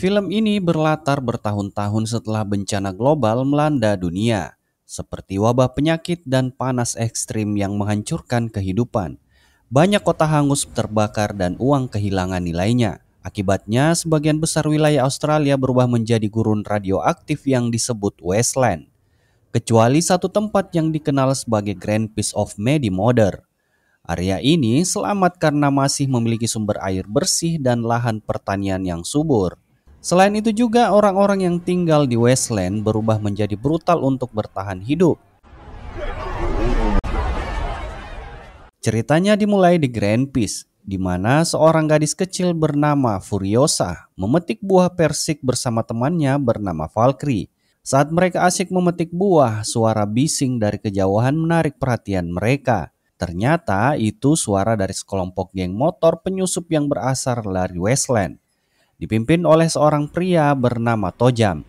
Film ini berlatar bertahun-tahun setelah bencana global melanda dunia, seperti wabah penyakit dan panas ekstrim yang menghancurkan kehidupan. Banyak kota hangus terbakar dan uang kehilangan nilainya. Akibatnya, sebagian besar wilayah Australia berubah menjadi gurun radioaktif yang disebut wasteland. Kecuali satu tempat yang dikenal sebagai Grand Piece of Muddy Mother. Area ini selamat karena masih memiliki sumber air bersih dan lahan pertanian yang subur. Selain itu juga orang-orang yang tinggal di wasteland berubah menjadi brutal untuk bertahan hidup. Ceritanya dimulai di Grand Peace, di mana seorang gadis kecil bernama Furiosa memetik buah persik bersama temannya bernama Valkyrie. Saat mereka asik memetik buah, suara bising dari kejauhan menarik perhatian mereka. Ternyata itu suara dari sekelompok geng motor penyusup yang berasal dari wasteland, dipimpin oleh seorang pria bernama Tojam.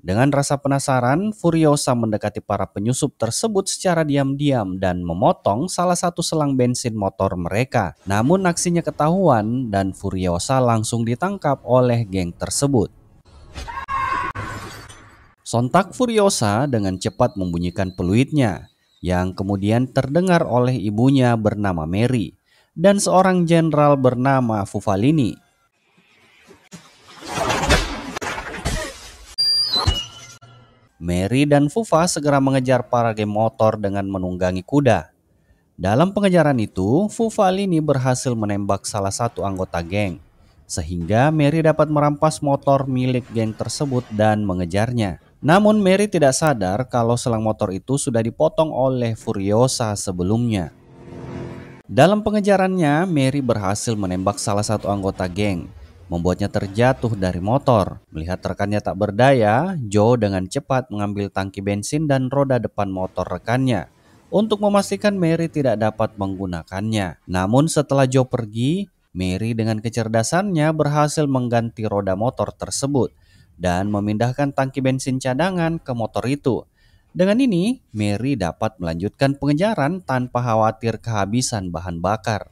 Dengan rasa penasaran, Furiosa mendekati para penyusup tersebut secara diam-diam dan memotong salah satu selang bensin motor mereka. Namun aksinya ketahuan dan Furiosa langsung ditangkap oleh geng tersebut. Sontak Furiosa dengan cepat membunyikan peluitnya, yang kemudian terdengar oleh ibunya bernama Mary dan seorang jenderal bernama Fufalini. Mary dan Fufa segera mengejar para geng motor dengan menunggangi kuda. Dalam pengejaran itu, Fufalini berhasil menembak salah satu anggota geng, sehingga Mary dapat merampas motor milik geng tersebut dan mengejarnya. Namun Mary tidak sadar kalau selang motor itu sudah dipotong oleh Furiosa sebelumnya. Dalam pengejarannya, Mary berhasil menembak salah satu anggota geng, membuatnya terjatuh dari motor. Melihat rekannya tak berdaya, Joe dengan cepat mengambil tangki bensin dan roda depan motor rekannya untuk memastikan Mary tidak dapat menggunakannya. Namun setelah Joe pergi, Mary dengan kecerdasannya berhasil mengganti roda motor tersebut dan memindahkan tangki bensin cadangan ke motor itu. Dengan ini, Mary dapat melanjutkan pengejaran tanpa khawatir kehabisan bahan bakar.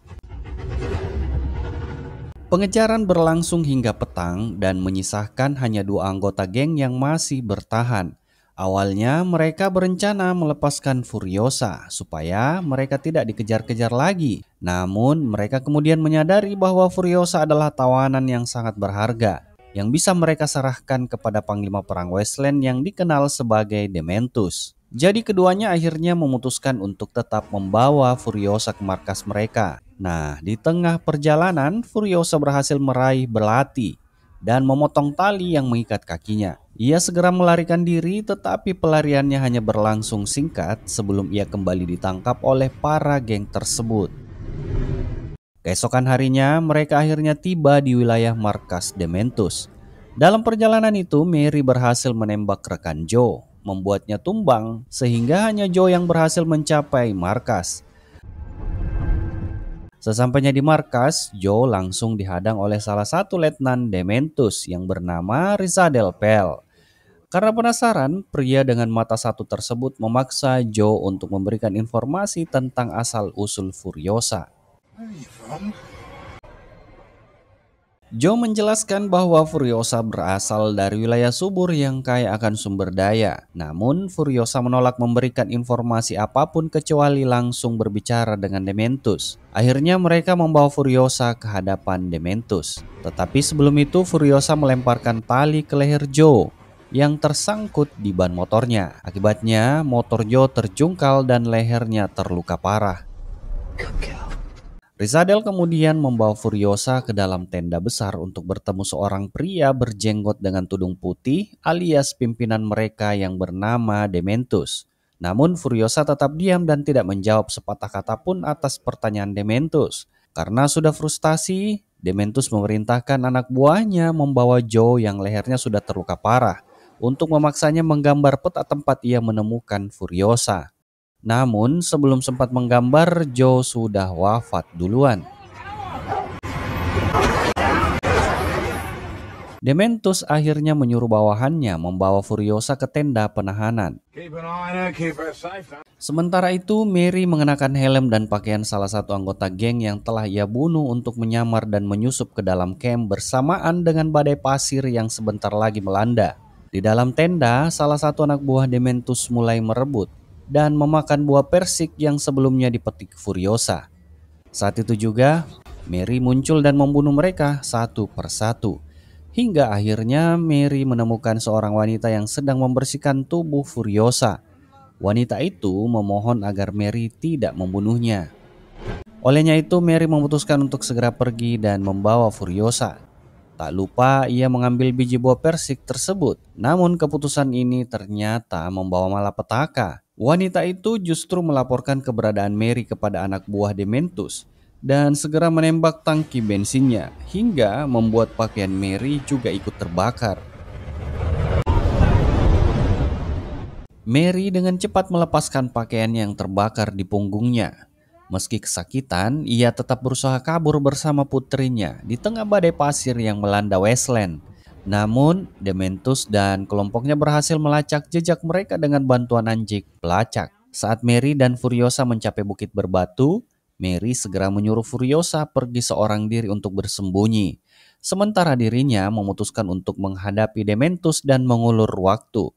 Pengejaran berlangsung hingga petang dan menyisakan hanya dua anggota geng yang masih bertahan. Awalnya mereka berencana melepaskan Furiosa supaya mereka tidak dikejar-kejar lagi. Namun mereka kemudian menyadari bahwa Furiosa adalah tawanan yang sangat berharga yang bisa mereka serahkan kepada panglima perang wasteland yang dikenal sebagai Dementus. Jadi keduanya akhirnya memutuskan untuk tetap membawa Furiosa ke markas mereka. Nah, di tengah perjalanan, Furiosa berhasil meraih belati dan memotong tali yang mengikat kakinya. Ia segera melarikan diri, tetapi pelariannya hanya berlangsung singkat sebelum ia kembali ditangkap oleh para geng tersebut. Keesokan harinya, mereka akhirnya tiba di wilayah markas Dementus. Dalam perjalanan itu, Mary berhasil menembak rekan Joe, membuatnya tumbang sehingga hanya Joe yang berhasil mencapai markas. Sesampainya di markas, Joe langsung dihadang oleh salah satu letnan Dementus yang bernama Rizadel Pell. Karena penasaran, pria dengan mata satu tersebut memaksa Joe untuk memberikan informasi tentang asal-usul Furiosa. Joe menjelaskan bahwa Furiosa berasal dari wilayah subur yang kaya akan sumber daya. Namun Furiosa menolak memberikan informasi apapun kecuali langsung berbicara dengan Dementus. Akhirnya mereka membawa Furiosa ke hadapan Dementus. Tetapi sebelum itu Furiosa melemparkan tali ke leher Joe yang tersangkut di ban motornya. Akibatnya motor Joe terjungkal dan lehernya terluka parah. Rizadel kemudian membawa Furiosa ke dalam tenda besar untuk bertemu seorang pria berjenggot dengan tudung putih alias pimpinan mereka yang bernama Dementus. Namun Furiosa tetap diam dan tidak menjawab sepatah kata pun atas pertanyaan Dementus. Karena sudah frustasi, Dementus memerintahkan anak buahnya membawa Joe yang lehernya sudah terluka parah untuk memaksanya menggambar peta tempat ia menemukan Furiosa. Namun sebelum sempat menggambar, Joe sudah wafat duluan. Dementus akhirnya menyuruh bawahannya membawa Furiosa ke tenda penahanan. Sementara itu, Mary mengenakan helm dan pakaian salah satu anggota geng yang telah ia bunuh untuk menyamar dan menyusup ke dalam camp bersamaan dengan badai pasir yang sebentar lagi melanda. Di dalam tenda, salah satu anak buah Dementus mulai merebut dan memakan buah persik yang sebelumnya dipetik Furiosa. Saat itu juga, Mary muncul dan membunuh mereka satu persatu. Hingga akhirnya Mary menemukan seorang wanita yang sedang membersihkan tubuh Furiosa. Wanita itu memohon agar Mary tidak membunuhnya. Olehnya itu, Mary memutuskan untuk segera pergi dan membawa Furiosa. Tak lupa ia mengambil biji buah persik tersebut. Namun keputusan ini ternyata membawa malapetaka. Wanita itu justru melaporkan keberadaan Mary kepada anak buah Dementus dan segera menembak tangki bensinnya hingga membuat pakaian Mary juga ikut terbakar. Mary dengan cepat melepaskan pakaian yang terbakar di punggungnya. Meski kesakitan, ia tetap berusaha kabur bersama putrinya di tengah badai pasir yang melanda Westland. Namun, Dementus dan kelompoknya berhasil melacak jejak mereka dengan bantuan anjing pelacak. Saat Mary dan Furiosa mencapai bukit berbatu, Mary segera menyuruh Furiosa pergi seorang diri untuk bersembunyi. Sementara dirinya memutuskan untuk menghadapi Dementus dan mengulur waktu.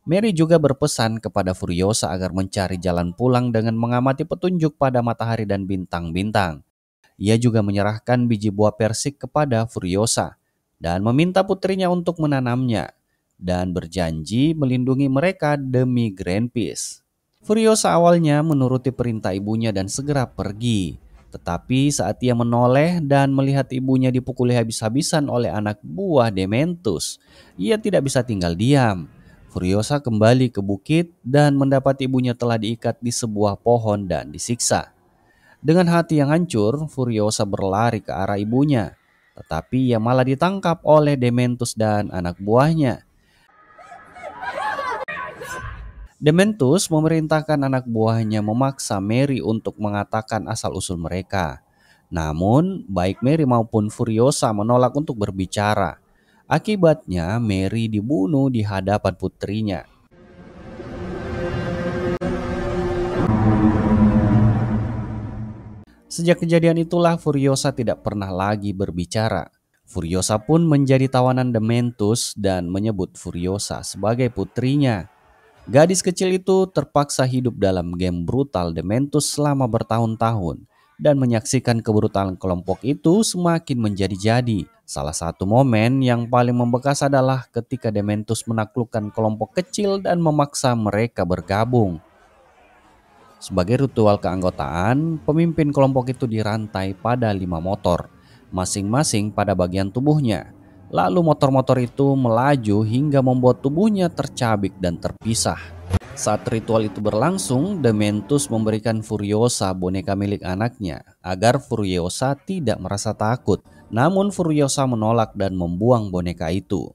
Mary juga berpesan kepada Furiosa agar mencari jalan pulang dengan mengamati petunjuk pada matahari dan bintang-bintang. Ia juga menyerahkan biji buah persik kepada Furiosa dan meminta putrinya untuk menanamnya dan berjanji melindungi mereka demi Grandpeace. Furiosa awalnya menuruti perintah ibunya dan segera pergi. Tetapi saat ia menoleh dan melihat ibunya dipukuli habis-habisan oleh anak buah Dementus, ia tidak bisa tinggal diam. Furiosa kembali ke bukit dan mendapat ibunya telah diikat di sebuah pohon dan disiksa. Dengan hati yang hancur, Furiosa berlari ke arah ibunya. Tetapi ia malah ditangkap oleh Dementus dan anak buahnya. Dementus memerintahkan anak buahnya memaksa Mary untuk mengatakan asal-usul mereka. Namun, baik Mary maupun Furiosa menolak untuk berbicara. Akibatnya, Mary dibunuh di hadapan putrinya. Sejak kejadian itulah Furiosa tidak pernah lagi berbicara. Furiosa pun menjadi tawanan Dementus dan menyebut Furiosa sebagai putrinya. Gadis kecil itu terpaksa hidup dalam game brutal Dementus selama bertahun-tahun dan menyaksikan kebrutalan kelompok itu semakin menjadi-jadi. Salah satu momen yang paling membekas adalah ketika Dementus menaklukkan kelompok kecil dan memaksa mereka bergabung. Sebagai ritual keanggotaan, pemimpin kelompok itu dirantai pada 5 motor, masing-masing pada bagian tubuhnya. Lalu motor-motor itu melaju hingga membuat tubuhnya tercabik dan terpisah. Saat ritual itu berlangsung, Dementus memberikan Furiosa boneka milik anaknya agar Furiosa tidak merasa takut. Namun Furiosa menolak dan membuang boneka itu.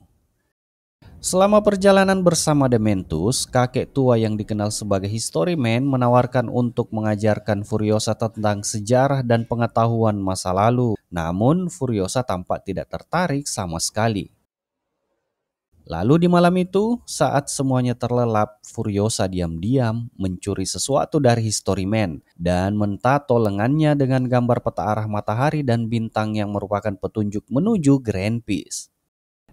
Selama perjalanan bersama Dementus, kakek tua yang dikenal sebagai Historyman menawarkan untuk mengajarkan Furiosa tentang sejarah dan pengetahuan masa lalu. Namun Furiosa tampak tidak tertarik sama sekali. Lalu di malam itu, saat semuanya terlelap, Furiosa diam-diam mencuri sesuatu dari Historyman dan mentato lengannya dengan gambar peta arah matahari dan bintang yang merupakan petunjuk menuju Grandpeace.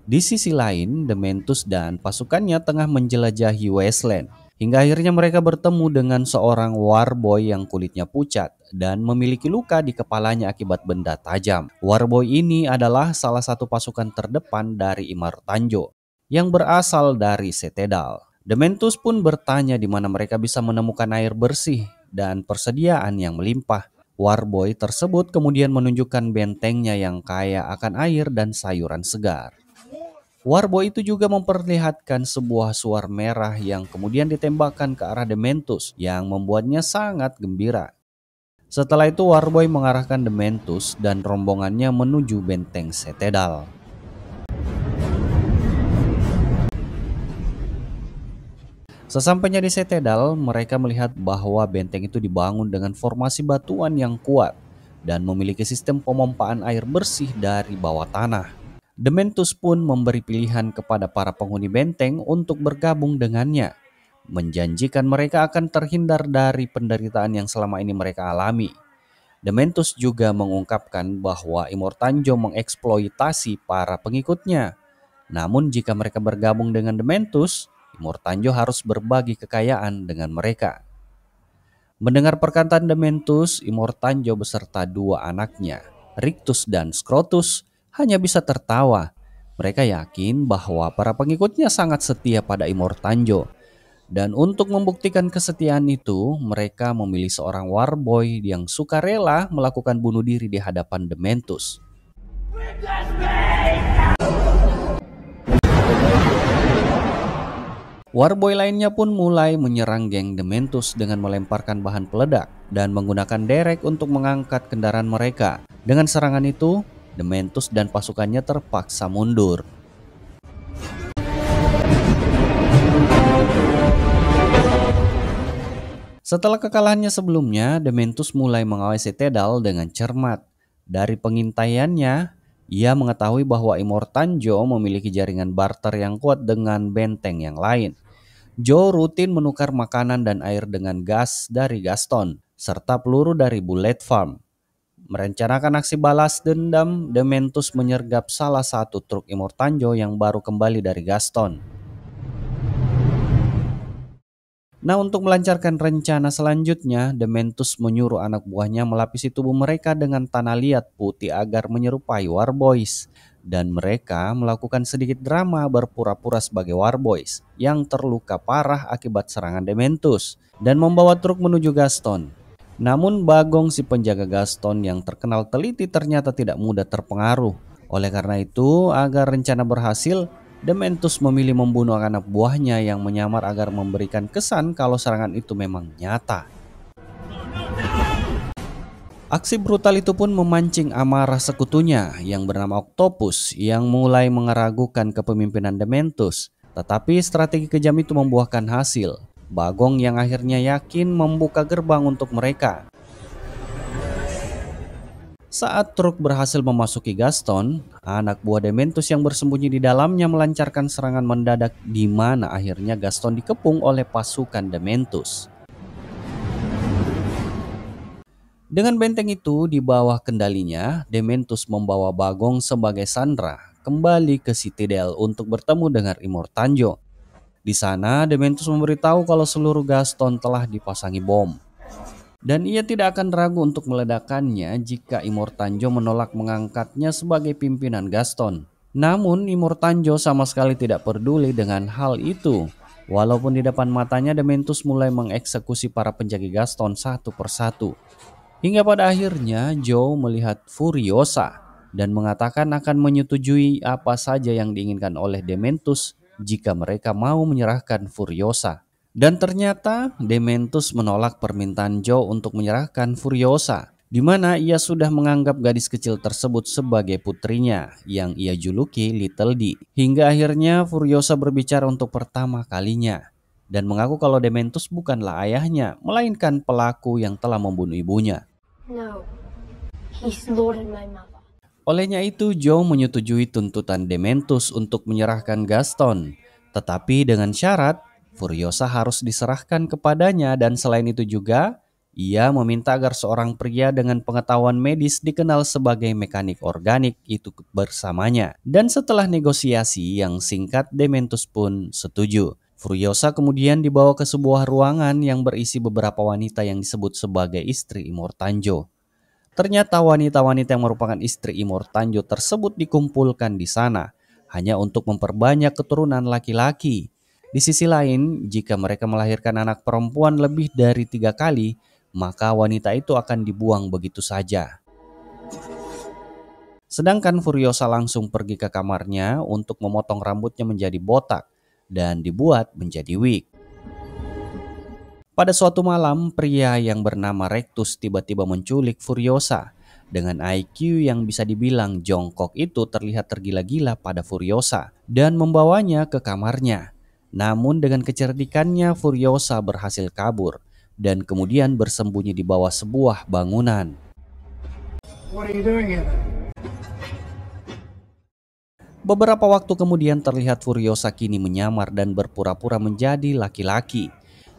Di sisi lain, Dementus dan pasukannya tengah menjelajahi Westland. Hingga akhirnya mereka bertemu dengan seorang warboy yang kulitnya pucat dan memiliki luka di kepalanya akibat benda tajam. Warboy ini adalah salah satu pasukan terdepan dari Imar Tanjo yang berasal dari Setedal. Dementus pun bertanya di mana mereka bisa menemukan air bersih dan persediaan yang melimpah. Warboy tersebut kemudian menunjukkan bentengnya yang kaya akan air dan sayuran segar. Warboy itu juga memperlihatkan sebuah suar merah yang kemudian ditembakkan ke arah Dementus yang membuatnya sangat gembira. Setelah itu Warboy mengarahkan Dementus dan rombongannya menuju benteng Setedal. Sesampainya di Setedal, mereka melihat bahwa benteng itu dibangun dengan formasi batuan yang kuat dan memiliki sistem pemompaan air bersih dari bawah tanah. Dementus pun memberi pilihan kepada para penghuni benteng untuk bergabung dengannya. menjanjikan mereka akan terhindar dari penderitaan yang selama ini mereka alami. Dementus juga mengungkapkan bahwa Immortanjo mengeksploitasi para pengikutnya. Namun jika mereka bergabung dengan Dementus, Immortanjo harus berbagi kekayaan dengan mereka. Mendengar perkataan Dementus, Immortanjo beserta dua anaknya, Rictus dan Scrotus, hanya bisa tertawa. Mereka yakin bahwa para pengikutnya sangat setia pada Immortanjo. Dan untuk membuktikan kesetiaan itu, mereka memilih seorang warboy yang sukarela melakukan bunuh diri di hadapan Dementus. Warboy lainnya pun mulai menyerang geng Dementus dengan melemparkan bahan peledak dan menggunakan derek untuk mengangkat kendaraan mereka. Dengan serangan itu, Dementus dan pasukannya terpaksa mundur. Setelah kekalahannya sebelumnya, Dementus mulai mengawasi Tedal dengan cermat. Dari pengintaiannya, ia mengetahui bahwa Immortanjo memiliki jaringan barter yang kuat dengan benteng yang lain. Joe rutin menukar makanan dan air dengan gas dari Gaston, serta peluru dari Bullet Farm. Merencanakan aksi balas dendam, Dementus menyergap salah satu truk Immortanjo yang baru kembali dari Gaston. Nah, untuk melancarkan rencana selanjutnya, Dementus menyuruh anak buahnya melapisi tubuh mereka dengan tanah liat putih agar menyerupai Warboys. Dan mereka melakukan sedikit drama berpura-pura sebagai Warboys yang terluka parah akibat serangan Dementus dan membawa truk menuju Gaston. Namun Bagong, si penjaga Gaston yang terkenal teliti, ternyata tidak mudah terpengaruh. Oleh karena itu, agar rencana berhasil, Dementus memilih membunuh anak buahnya yang menyamar agar memberikan kesan kalau serangan itu memang nyata. Aksi brutal itu pun memancing amarah sekutunya yang bernama Octopus yang mulai meragukan kepemimpinan Dementus. Tetapi strategi kejam itu membuahkan hasil. Bagong yang akhirnya yakin membuka gerbang untuk mereka. Saat truk berhasil memasuki Gaston, anak buah Dementus yang bersembunyi di dalamnya melancarkan serangan mendadak di mana akhirnya Gaston dikepung oleh pasukan Dementus. Dengan benteng itu di bawah kendalinya, Dementus membawa Bagong sebagai sandera kembali ke Citadel untuk bertemu dengan Immortanjo. Di sana, Dementus memberitahu kalau seluruh Gaston telah dipasangi bom. Dan ia tidak akan ragu untuk meledakkannya jika Immortanjo menolak mengangkatnya sebagai pimpinan Gaston. Namun Immortanjo sama sekali tidak peduli dengan hal itu. Walaupun di depan matanya Dementus mulai mengeksekusi para penjaga Gaston satu persatu. Hingga pada akhirnya Joe melihat Furiosa dan mengatakan akan menyetujui apa saja yang diinginkan oleh Dementus jika mereka mau menyerahkan Furiosa. Dan ternyata Dementus menolak permintaan Joe untuk menyerahkan Furiosa, di mana ia sudah menganggap gadis kecil tersebut sebagai putrinya yang ia juluki Little D. Hingga akhirnya Furiosa berbicara untuk pertama kalinya dan mengaku kalau Dementus bukanlah ayahnya, melainkan pelaku yang telah membunuh ibunya. No, he slaughtered my mother. Olehnya itu, Joe menyetujui tuntutan Dementus untuk menyerahkan Gaston. Tetapi dengan syarat, Furiosa harus diserahkan kepadanya dan selain itu juga, ia meminta agar seorang pria dengan pengetahuan medis dikenal sebagai mekanik organik itu bersamanya. Dan setelah negosiasi yang singkat, Dementus pun setuju. Furiosa kemudian dibawa ke sebuah ruangan yang berisi beberapa wanita yang disebut sebagai istri Immortanjo. Ternyata wanita-wanita yang merupakan istri Immortanjo tersebut dikumpulkan di sana hanya untuk memperbanyak keturunan laki-laki. Di sisi lain, jika mereka melahirkan anak perempuan lebih dari 3 kali, maka wanita itu akan dibuang begitu saja. Sedangkan Furiosa langsung pergi ke kamarnya untuk memotong rambutnya menjadi botak dan dibuat menjadi wig. Pada suatu malam, pria yang bernama Rectus tiba-tiba menculik Furiosa. Dengan IQ yang bisa dibilang jongkok itu terlihat tergila-gila pada Furiosa dan membawanya ke kamarnya. Namun dengan kecerdikannya Furiosa berhasil kabur dan kemudian bersembunyi di bawah sebuah bangunan. What are you doing here? Beberapa waktu kemudian terlihat Furiosa kini menyamar dan berpura-pura menjadi laki-laki.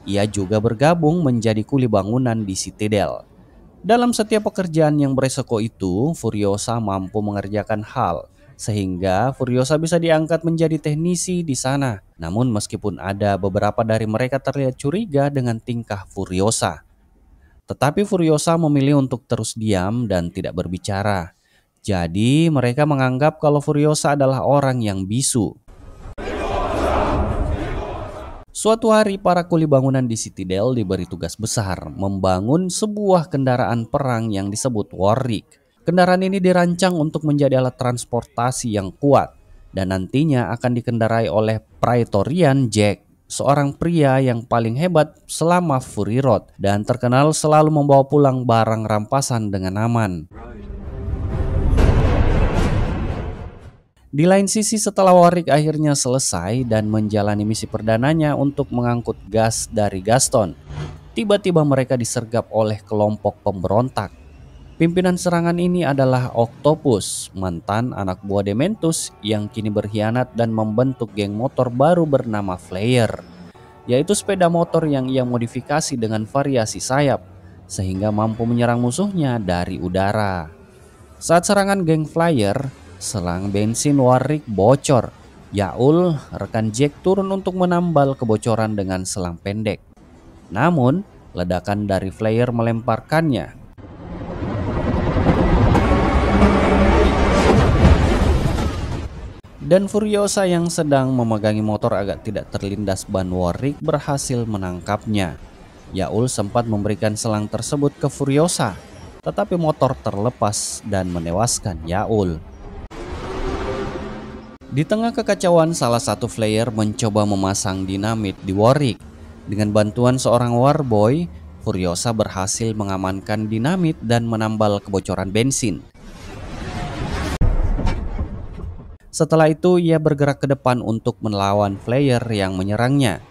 Ia juga bergabung menjadi kuli bangunan di Citadel. Dalam setiap pekerjaan yang beresiko itu, Furiosa mampu mengerjakan hal, sehingga Furiosa bisa diangkat menjadi teknisi di sana. Namun meskipun ada beberapa dari mereka terlihat curiga dengan tingkah Furiosa, tetapi Furiosa memilih untuk terus diam dan tidak berbicara. Jadi mereka menganggap kalau Furiosa adalah orang yang bisu. Suatu hari para kuli bangunan di Citadel diberi tugas besar membangun sebuah kendaraan perang yang disebut Warwick. Kendaraan ini dirancang untuk menjadi alat transportasi yang kuat dan nantinya akan dikendarai oleh Praetorian Jack, seorang pria yang paling hebat selama Fury Road dan terkenal selalu membawa pulang barang rampasan dengan aman. Di lain sisi, setelah Warwick akhirnya selesai dan menjalani misi perdananya untuk mengangkut gas dari Gaston, tiba-tiba mereka disergap oleh kelompok pemberontak. Pimpinan serangan ini adalah Octopus, mantan anak buah Dementus yang kini berkhianat dan membentuk geng motor baru bernama Flyer, yaitu sepeda motor yang ia modifikasi dengan variasi sayap, sehingga mampu menyerang musuhnya dari udara. Saat serangan geng Flyer, selang bensin Warwick bocor. Yaul, rekan Jack, turun untuk menambal kebocoran dengan selang pendek. Namun, ledakan dari Flyer melemparkannya. Dan Furiosa yang sedang memegangi motor agak tidak terlindas ban Warwick berhasil menangkapnya. Yaul sempat memberikan selang tersebut ke Furiosa, tetapi motor terlepas dan menewaskan Yaul. Di tengah kekacauan, salah satu Flyer mencoba memasang dinamit di Warwick. Dengan bantuan seorang warboy, Furiosa berhasil mengamankan dinamit dan menambal kebocoran bensin. Setelah itu, ia bergerak ke depan untuk melawan Flyer yang menyerangnya.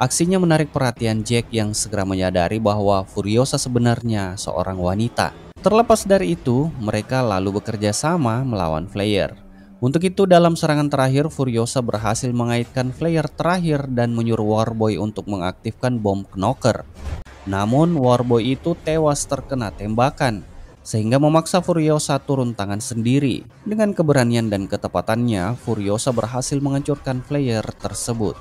Aksinya menarik perhatian Jack yang segera menyadari bahwa Furiosa sebenarnya seorang wanita. Terlepas dari itu, mereka lalu bekerja sama melawan Flyer. Untuk itu, dalam serangan terakhir, Furiosa berhasil mengaitkan Flyer terakhir dan menyuruh Warboy untuk mengaktifkan bom knocker. Namun, Warboy itu tewas terkena tembakan, sehingga memaksa Furiosa turun tangan sendiri. Dengan keberanian dan ketepatannya, Furiosa berhasil menghancurkan Flyer tersebut.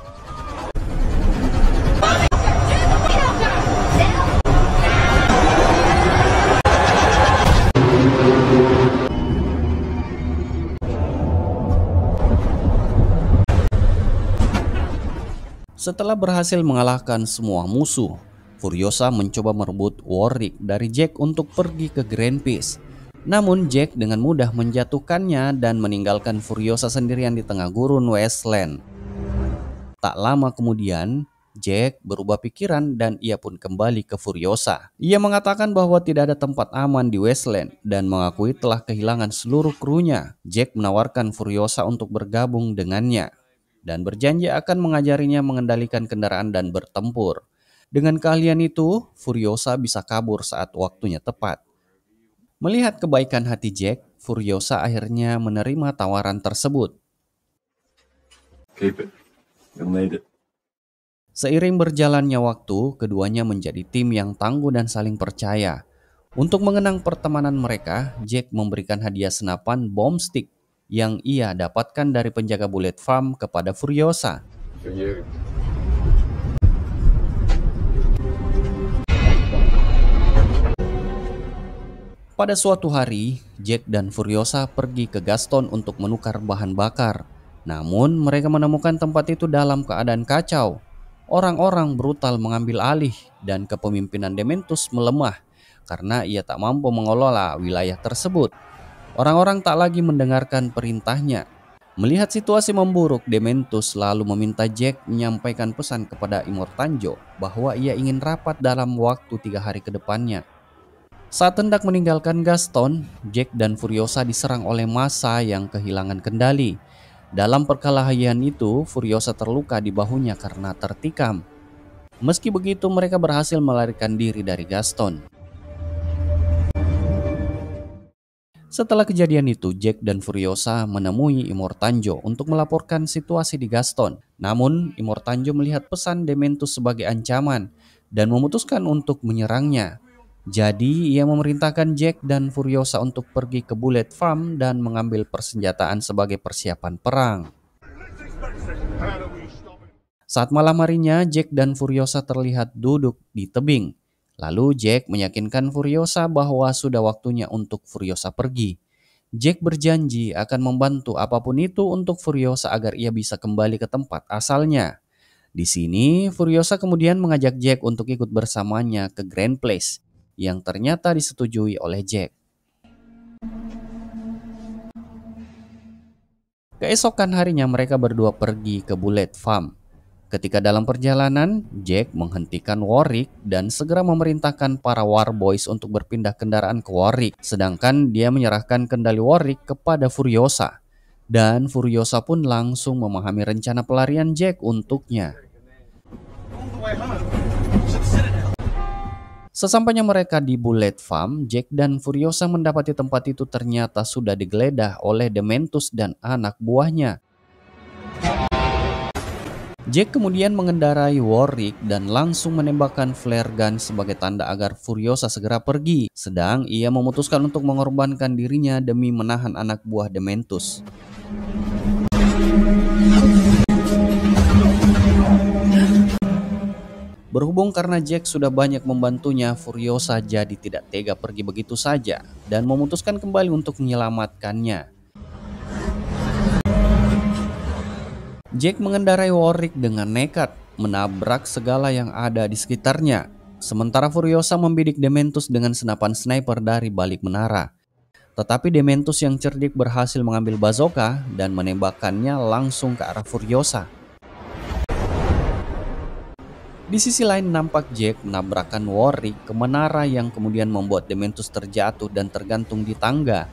Setelah berhasil mengalahkan semua musuh, Furiosa mencoba merebut Warwick dari Jack untuk pergi ke Grand Peace. Namun Jack dengan mudah menjatuhkannya dan meninggalkan Furiosa sendirian di tengah gurun Wasteland. Tak lama kemudian, Jack berubah pikiran dan ia pun kembali ke Furiosa. Ia mengatakan bahwa tidak ada tempat aman di Wasteland dan mengakui telah kehilangan seluruh krunya. Jack menawarkan Furiosa untuk bergabung dengannya dan berjanji akan mengajarinya mengendalikan kendaraan dan bertempur. Dengan keahlian itu, Furiosa bisa kabur saat waktunya tepat. Melihat kebaikan hati Jack, Furiosa akhirnya menerima tawaran tersebut. Keep it. You'll need it. Seiring berjalannya waktu, keduanya menjadi tim yang tangguh dan saling percaya. Untuk mengenang pertemanan mereka, Jack memberikan hadiah senapan bom stick yang ia dapatkan dari penjaga Bullet Farm kepada Furiosa. For you. Pada suatu hari, Jack dan Furiosa pergi ke Gaston untuk menukar bahan bakar. Namun mereka menemukan tempat itu dalam keadaan kacau. Orang-orang brutal mengambil alih dan kepemimpinan Dementus melemah karena ia tak mampu mengelola wilayah tersebut. Orang-orang tak lagi mendengarkan perintahnya. Melihat situasi memburuk, Dementus lalu meminta Jack menyampaikan pesan kepada Immortanjo bahwa ia ingin rapat dalam waktu 3 hari ke depannya. Saat hendak meninggalkan Gaston, Jack dan Furiosa diserang oleh massa yang kehilangan kendali. Dalam perkelahian itu, Furiosa terluka di bahunya karena tertikam. Meski begitu, mereka berhasil melarikan diri dari Gaston. Setelah kejadian itu, Jack dan Furiosa menemui Immortanjo untuk melaporkan situasi di Gaston. Namun, Immortanjo melihat pesan Dementus sebagai ancaman dan memutuskan untuk menyerangnya. Jadi, ia memerintahkan Jack dan Furiosa untuk pergi ke Bullet Farm dan mengambil persenjataan sebagai persiapan perang. Saat malam harinya, Jack dan Furiosa terlihat duduk di tebing. Lalu Jack meyakinkan Furiosa bahwa sudah waktunya untuk Furiosa pergi. Jack berjanji akan membantu apapun itu untuk Furiosa agar ia bisa kembali ke tempat asalnya. Di sini, Furiosa kemudian mengajak Jack untuk ikut bersamanya ke Grand Place, yang ternyata disetujui oleh Jack. Keesokan harinya mereka berdua pergi ke Bullet Farm. Ketika dalam perjalanan, Jack menghentikan Warwick dan segera memerintahkan para War Boys untuk berpindah kendaraan ke Warwick, sedangkan dia menyerahkan kendali Warwick kepada Furiosa. Dan Furiosa pun langsung memahami rencana pelarian Jack untuknya. Sesampainya mereka di Bullet Farm, Jack dan Furiosa mendapati tempat itu ternyata sudah digeledah oleh Dementus dan anak buahnya. Jack kemudian mengendarai Warwick dan langsung menembakkan flare gun sebagai tanda agar Furiosa segera pergi. Sedang ia memutuskan untuk mengorbankan dirinya demi menahan anak buah Dementus. Berhubung karena Jack sudah banyak membantunya, Furiosa jadi tidak tega pergi begitu saja dan memutuskan kembali untuk menyelamatkannya. Jack mengendarai Warwick dengan nekat, menabrak segala yang ada di sekitarnya. Sementara Furiosa membidik Dementus dengan senapan sniper dari balik menara. Tetapi Dementus yang cerdik berhasil mengambil bazooka dan menembakkannya langsung ke arah Furiosa. Di sisi lain nampak Jack menabrakkan Warwick ke menara yang kemudian membuat Dementus terjatuh dan tergantung di tangga.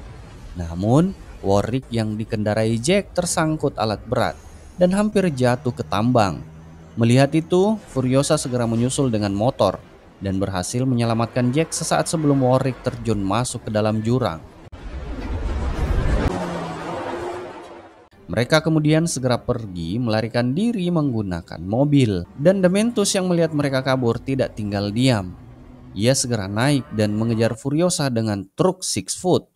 Namun, Warwick yang dikendarai Jack tersangkut alat berat dan hampir jatuh ke tambang. Melihat itu, Furiosa segera menyusul dengan motor dan berhasil menyelamatkan Jack sesaat sebelum Warwick terjun masuk ke dalam jurang. Mereka kemudian segera pergi melarikan diri menggunakan mobil, dan Dementus yang melihat mereka kabur tidak tinggal diam. Ia segera naik dan mengejar Furiosa dengan truk 6 foot.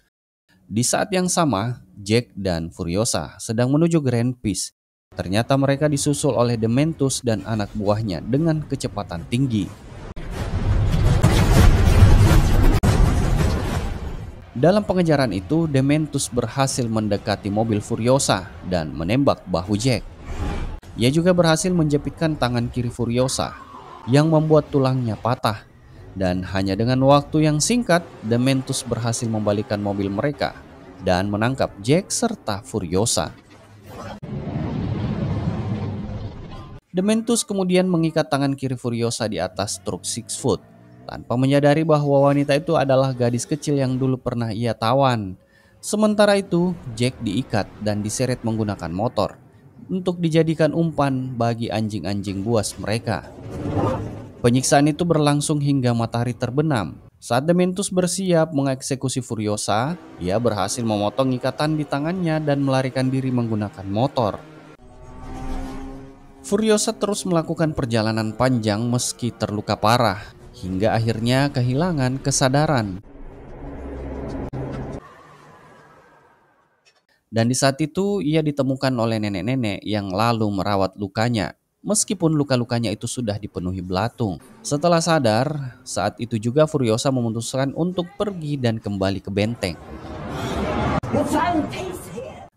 Di saat yang sama, Jack dan Furiosa sedang menuju Grand Peace. Ternyata mereka disusul oleh Dementus dan anak buahnya dengan kecepatan tinggi. Dalam pengejaran itu, Dementus berhasil mendekati mobil Furiosa dan menembak bahu Jack. Ia juga berhasil menjepitkan tangan kiri Furiosa yang membuat tulangnya patah. Dan hanya dengan waktu yang singkat, Dementus berhasil membalikkan mobil mereka dan menangkap Jack serta Furiosa. Dementus kemudian mengikat tangan kiri Furiosa di atas truk 6 foot tanpa menyadari bahwa wanita itu adalah gadis kecil yang dulu pernah ia tawan. Sementara itu, Jack diikat dan diseret menggunakan motor untuk dijadikan umpan bagi anjing-anjing buas mereka. Penyiksaan itu berlangsung hingga matahari terbenam. Saat Dementus bersiap mengeksekusi Furiosa, ia berhasil memotong ikatan di tangannya dan melarikan diri menggunakan motor. Furiosa terus melakukan perjalanan panjang meski terluka parah, hingga akhirnya kehilangan kesadaran. Dan di saat itu ia ditemukan oleh nenek-nenek yang lalu merawat lukanya, meskipun luka-lukanya itu sudah dipenuhi belatung. Setelah sadar, saat itu juga Furiosa memutuskan untuk pergi dan kembali ke benteng.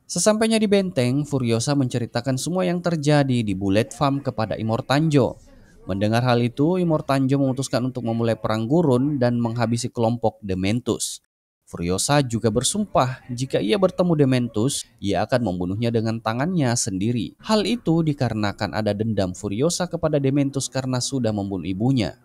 Sesampainya di benteng, Furiosa menceritakan semua yang terjadi di Bullet Farm kepada Immortanjo. Mendengar hal itu, Immortanjo memutuskan untuk memulai perang gurun dan menghabisi kelompok Dementus. Furiosa juga bersumpah jika ia bertemu Dementus, ia akan membunuhnya dengan tangannya sendiri. Hal itu dikarenakan ada dendam Furiosa kepada Dementus karena sudah membunuh ibunya.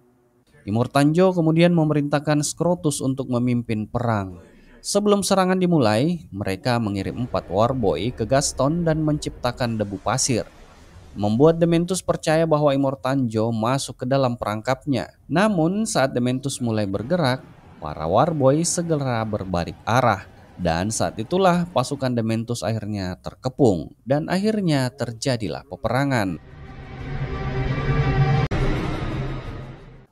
Immortanjo kemudian memerintahkan Scrotus untuk memimpin perang. Sebelum serangan dimulai, mereka mengirim 4 Warboy ke Gaston dan menciptakan debu pasir, membuat Dementus percaya bahwa Immortanjo masuk ke dalam perangkapnya. Namun saat Dementus mulai bergerak, para Warboy segera berbalik arah Dan saat itulah pasukan Dementus akhirnya terkepung dan akhirnya terjadilah peperangan.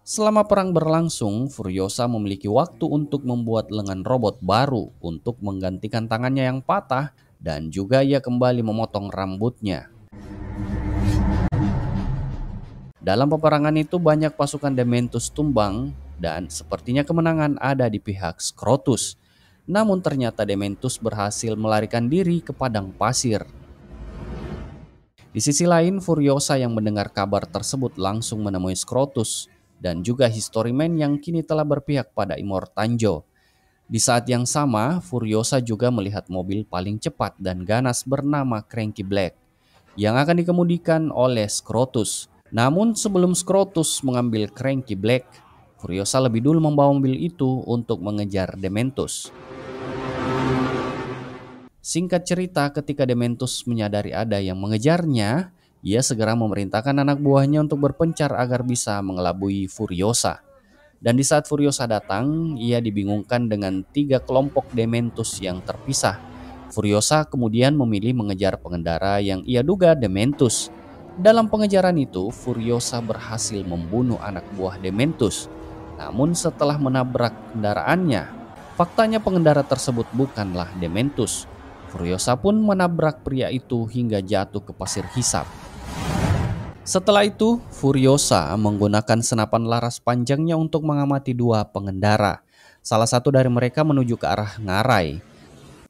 Selama perang berlangsung, Furiosa memiliki waktu untuk membuat lengan robot baru untuk menggantikan tangannya yang patah dan juga ia kembali memotong rambutnya. Dalam peperangan itu banyak pasukan Dementus tumbang dan sepertinya kemenangan ada di pihak Scrotus. Namun ternyata Dementus berhasil melarikan diri ke padang pasir. Di sisi lain, Furiosa yang mendengar kabar tersebut langsung menemui Scrotus dan juga Historyman yang kini telah berpihak pada Immortanjo. Di saat yang sama, Furiosa juga melihat mobil paling cepat dan ganas bernama Cranky Black yang akan dikemudikan oleh Scrotus. Namun sebelum Scrotus mengambil Cranky Black, Furiosa lebih dulu membawa mobil itu untuk mengejar Dementus. Singkat cerita, ketika Dementus menyadari ada yang mengejarnya, ia segera memerintahkan anak buahnya untuk berpencar agar bisa mengelabui Furiosa. Dan di saat Furiosa datang, ia dibingungkan dengan 3 kelompok Dementus yang terpisah. Furiosa kemudian memilih mengejar pengendara yang ia duga Dementus. Dalam pengejaran itu, Furiosa berhasil membunuh anak buah Dementus. Namun setelah menabrak kendaraannya, faktanya pengendara tersebut bukanlah Dementus. Furiosa pun menabrak pria itu hingga jatuh ke pasir hisap. Setelah itu, Furiosa menggunakan senapan laras panjangnya untuk mengamati 2 pengendara. Salah satu dari mereka menuju ke arah Ngarai.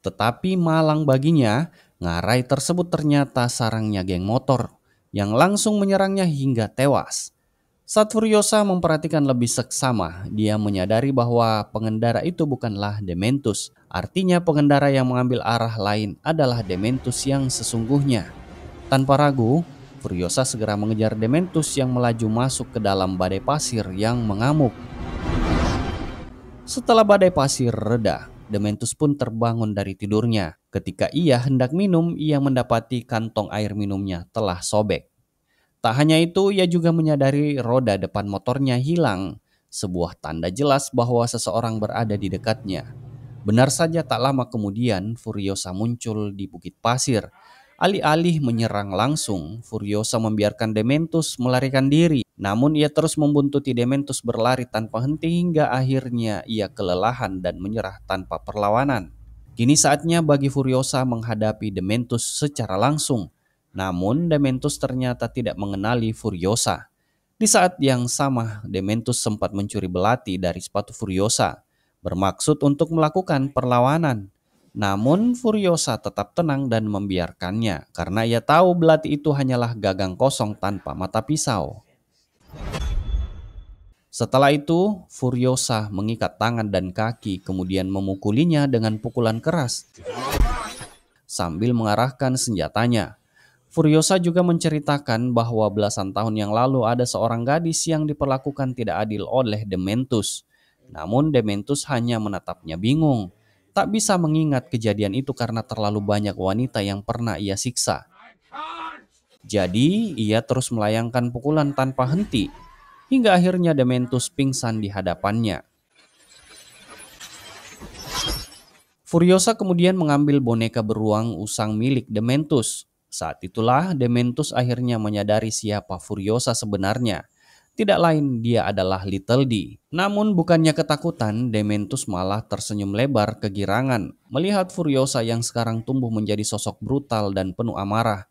Tetapi malang baginya, Ngarai tersebut ternyata sarangnya geng motor yang langsung menyerangnya hingga tewas. Saat Furiosa memperhatikan lebih seksama, dia menyadari bahwa pengendara itu bukanlah Dementus. Artinya pengendara yang mengambil arah lain adalah Dementus yang sesungguhnya. Tanpa ragu, Furiosa segera mengejar Dementus yang melaju masuk ke dalam badai pasir yang mengamuk. Setelah badai pasir reda, Dementus pun terbangun dari tidurnya. Ketika ia hendak minum, ia mendapati kantong air minumnya telah sobek. Tak hanya itu, ia juga menyadari roda depan motornya hilang, sebuah tanda jelas bahwa seseorang berada di dekatnya. Benar saja tak lama kemudian Furiosa muncul di bukit pasir. Alih-alih menyerang langsung, Furiosa membiarkan Dementus melarikan diri. Namun ia terus membuntuti Dementus berlari tanpa henti hingga akhirnya ia kelelahan dan menyerah tanpa perlawanan. Kini saatnya bagi Furiosa menghadapi Dementus secara langsung. Namun Dementus ternyata tidak mengenali Furiosa. Di saat yang sama, Dementus sempat mencuri belati dari sepatu Furiosa, bermaksud untuk melakukan perlawanan. Namun Furiosa tetap tenang dan membiarkannya karena ia tahu belati itu hanyalah gagang kosong tanpa mata pisau. Setelah itu, Furiosa mengikat tangan dan kaki kemudian memukulinya dengan pukulan keras sambil mengarahkan senjatanya. Furiosa juga menceritakan bahwa belasan tahun yang lalu ada seorang gadis yang diperlakukan tidak adil oleh Dementus. Namun Dementus hanya menatapnya bingung. Tak bisa mengingat kejadian itu karena terlalu banyak wanita yang pernah ia siksa. Jadi ia terus melayangkan pukulan tanpa henti, hingga akhirnya Dementus pingsan di hadapannya. Furiosa kemudian mengambil boneka beruang usang milik Dementus. Saat itulah Dementus akhirnya menyadari siapa Furiosa sebenarnya. Tidak lain dia adalah Little D. Namun bukannya ketakutan, Dementus malah tersenyum lebar kegirangan melihat Furiosa yang sekarang tumbuh menjadi sosok brutal dan penuh amarah.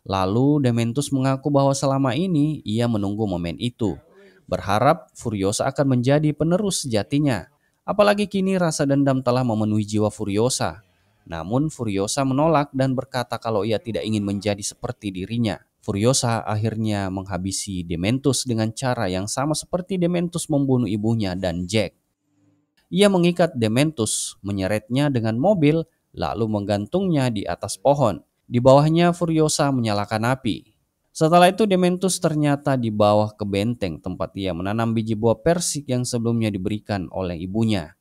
Lalu Dementus mengaku bahwa selama ini ia menunggu momen itu, berharap Furiosa akan menjadi penerus sejatinya. Apalagi kini rasa dendam telah memenuhi jiwa Furiosa. Namun Furiosa menolak dan berkata kalau ia tidak ingin menjadi seperti dirinya. Furiosa akhirnya menghabisi Dementus dengan cara yang sama seperti Dementus membunuh ibunya dan Jack. Ia mengikat Dementus, menyeretnya dengan mobil, lalu menggantungnya di atas pohon. Di bawahnya Furiosa menyalakan api. Setelah itu Dementus ternyata dibawa ke benteng tempat ia menanam biji buah persik yang sebelumnya diberikan oleh ibunya.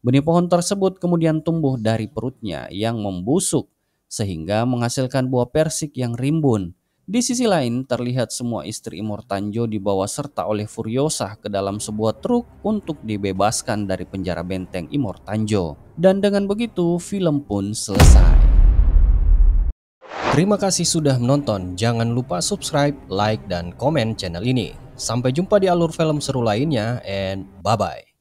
Benih pohon tersebut kemudian tumbuh dari perutnya yang membusuk sehingga menghasilkan buah persik yang rimbun. Di sisi lain terlihat semua istri Immortanjo dibawa serta oleh Furiosa ke dalam sebuah truk untuk dibebaskan dari penjara benteng Immortanjo. Dan dengan begitu film pun selesai. Terima kasih sudah menonton. Jangan lupa subscribe, like, dan komen channel ini. Sampai jumpa di alur film seru lainnya, and bye-bye.